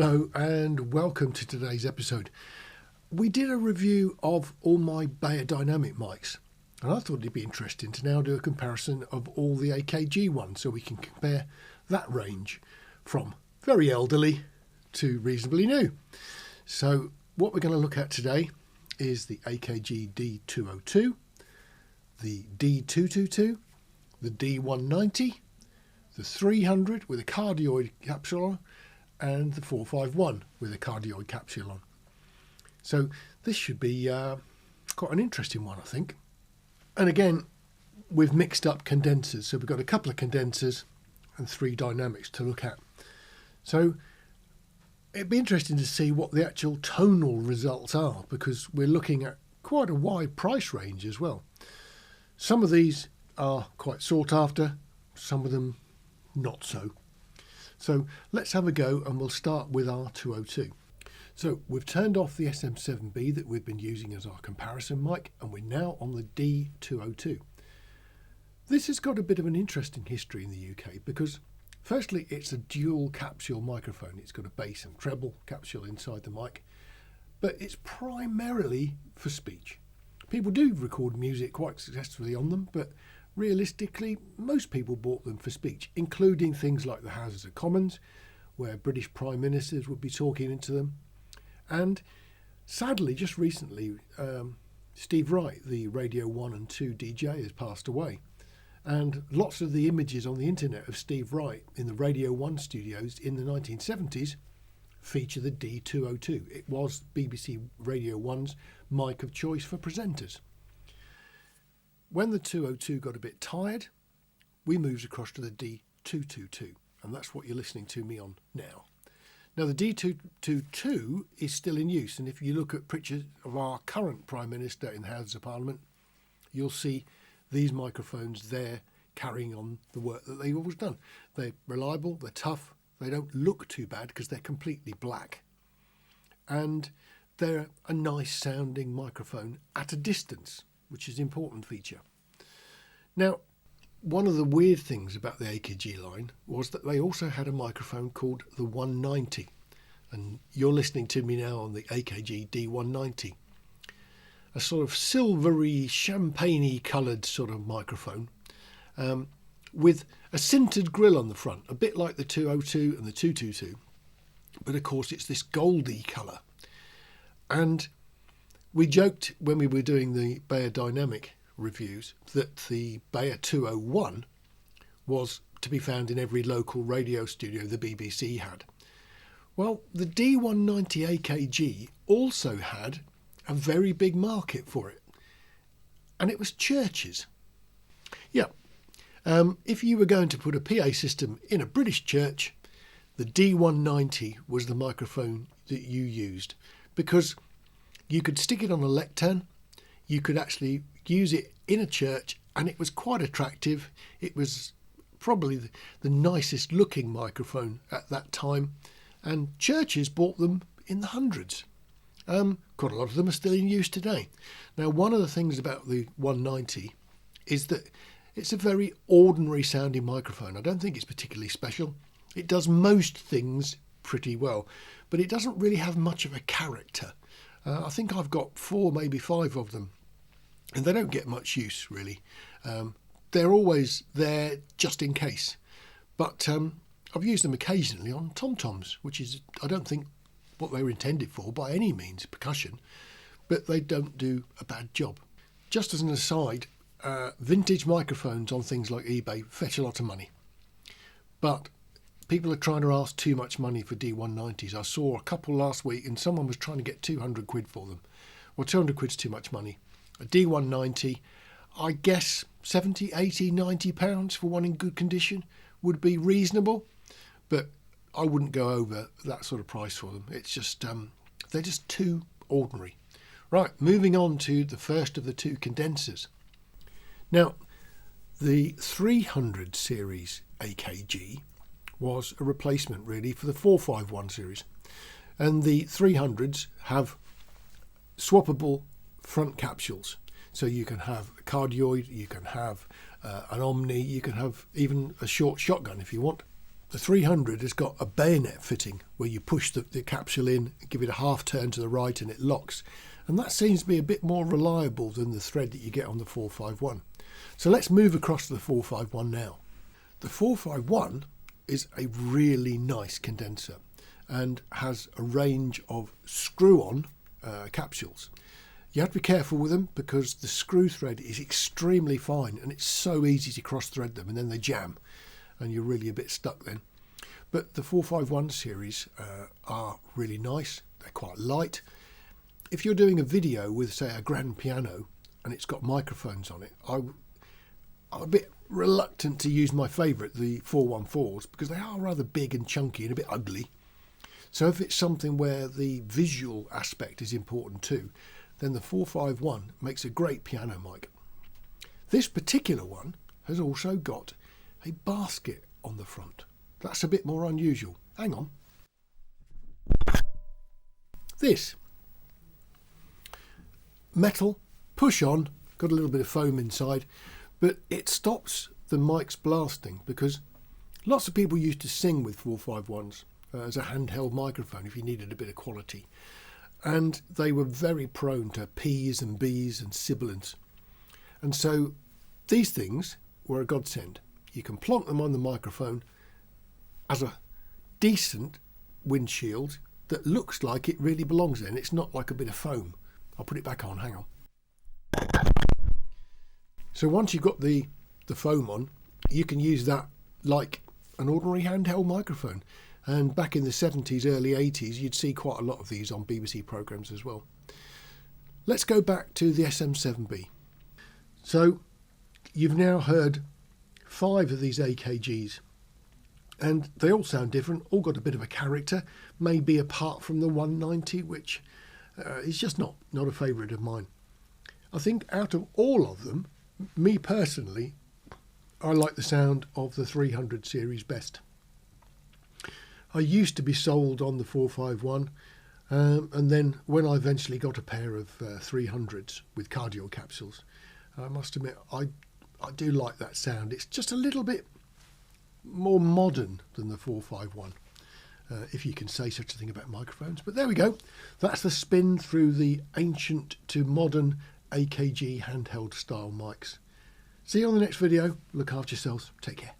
Hello and welcome to today's episode. We did a review of all my Beyer dynamic mics, and I thought it'd be interesting to now do a comparison of all the AKG ones so we can compare that range from very elderly to reasonably new. So what we're going to look at today is the AKG D202, the D222, the D190, the 300 with a cardioid capsule on, and the 451 with a cardioid capsule on. So this should be quite an interesting one, I think. And again, we've mixed up condensers. So we've got a couple of condensers and 3 dynamics to look at. So it'd be interesting to see what the actual tonal results are, because we're looking at quite a wide price range as well. Some of these are quite sought after, some of them not so. So let's have a go, and we'll start with our 202. So we've turned off the SM7B that we've been using as our comparison mic, and we're now on the D202. This has got a bit of an interesting history in the UK because firstly it's a dual capsule microphone. It's got a bass and treble capsule inside the mic, but it's primarily for speech. People do record music quite successfully on them, but realistically, most people bought them for speech, including things like the Houses of Commons, where British Prime Ministers would be talking into them. And sadly, just recently, Steve Wright, the Radio 1 and 2 DJ, has passed away. And lots of the images on the internet of Steve Wright in the Radio 1 studios in the 1970s feature the D202. It was BBC Radio 1's mic of choice for presenters. When the 202 got a bit tired, we moved across to the D222, and that's what you're listening to me on now. Now the D222 is still in use, and if you look at pictures of our current Prime Minister in the Houses of Parliament, you'll see these microphones there carrying on the work that they've always done. They're reliable, they're tough, they don't look too bad because they're completely black, and they're a nice sounding microphone at a distance, which is an important feature. Now, one of the weird things about the AKG line was that they also had a microphone called the 190, and you're listening to me now on the AKG D190, a sort of silvery, champagne-y coloured sort of microphone with a sintered grill on the front, a bit like the 202 and the 222, but of course it's this goldy colour. And we joked when we were doing the Beyer dynamic reviews that the Beyer 201 was to be found in every local radio studio the BBC had. Well, the D190 AKG also had a very big market for it, and it was churches. Yeah, if you were going to put a PA system in a British church, the D190 was the microphone that you used, because you could stick it on a lectern, you could actually use it in a church, and it was quite attractive. It was probably the nicest looking microphone at that time, and churches bought them in the hundreds. Quite a lot of them are still in use today. Now, one of the things about the 190 is that it's a very ordinary sounding microphone. I don't think it's particularly special. It does most things pretty well, but it doesn't really have much of a character. I think I've got 4, maybe 5 of them, and they don't get much use really. They're always there just in case, but I've used them occasionally on tom-toms, which is, I don't think, what they were intended for by any means, percussion, but they don't do a bad job. Just as an aside, vintage microphones on things like eBay fetch a lot of money, but people are trying to ask too much money for D190s. I saw a couple last week and someone was trying to get 200 quid for them. Well, 200 quid's too much money. A D190, I guess 70, 80, 90 pounds for one in good condition would be reasonable, but I wouldn't go over that sort of price for them. It's just, they're just too ordinary. Right, moving on to the first of the 2 condensers. Now, the 300 series AKG was a replacement really for the 451 series, and the 300s have swappable front capsules, so you can have a cardioid, you can have an omni, you can have even a short shotgun if you want. The 300 has got a bayonet fitting where you push the capsule in, give it a half turn to the right and it locks. And that seems to be a bit more reliable than the thread that you get on the 451. So let's move across to the 451 now. The 451 is a really nice condenser and has a range of screw-on capsules. You have to be careful with them because the screw thread is extremely fine and it's so easy to cross thread them and then they jam and you're really a bit stuck then. But the 451 series are really nice. They're quite light. If you're doing a video with, say, a grand piano and it's got microphones on it, I'm a bit reluctant to use my favourite, the 414s, because they are rather big and chunky and a bit ugly. So if it's something where the visual aspect is important too, then the 451 makes a great piano mic. This particular one has also got a basket on the front. That's a bit more unusual. Hang on. This metal, push on, got a little bit of foam inside, but it stops the mics blasting because lots of people used to sing with 451s as a handheld microphone if you needed a bit of quality. And they were very prone to P's and B's and sibilants. And so these things were a godsend. You can plonk them on the microphone as a decent windshield that looks like it really belongs there, and it's not like a bit of foam. I'll put it back on, hang on. So once you've got the foam on, you can use that like an ordinary handheld microphone. And back in the 70s, early 80s, you'd see quite a lot of these on BBC programmes as well. Let's go back to the SM7B. So you've now heard 5 of these AKGs. And they all sound different, all got a bit of a character, maybe apart from the 190, which is just not a favourite of mine. I think out of all of them, me personally, I like the sound of the 300 series best. I used to be sold on the 451, and then when I eventually got a pair of 300s with cardioid capsules, I must admit I do like that sound. It's just a little bit more modern than the 451, if you can say such a thing about microphones. But there we go. That's the spin through the ancient to modern AKG handheld style mics. See you on the next video. Look after yourselves. Take care.